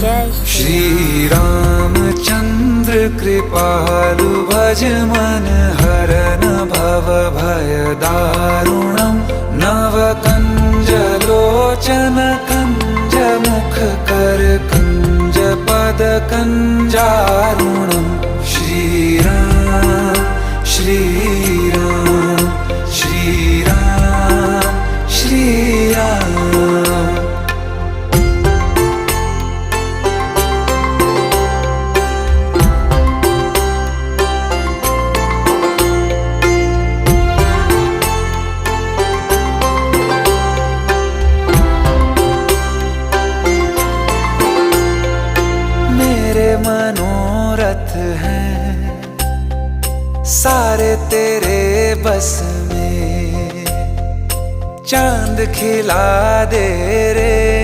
जय श्री रामचंद्र कृपालु भज मन हरन भव भय दारुणम नव कंज लोचन कंज मुख कर कंज पद कंजारुणम श्री राम श्री राम श्री राम श्री राम। मेरे मनोरथ हैं सारे तेरे बस में, चांद खिला दे रे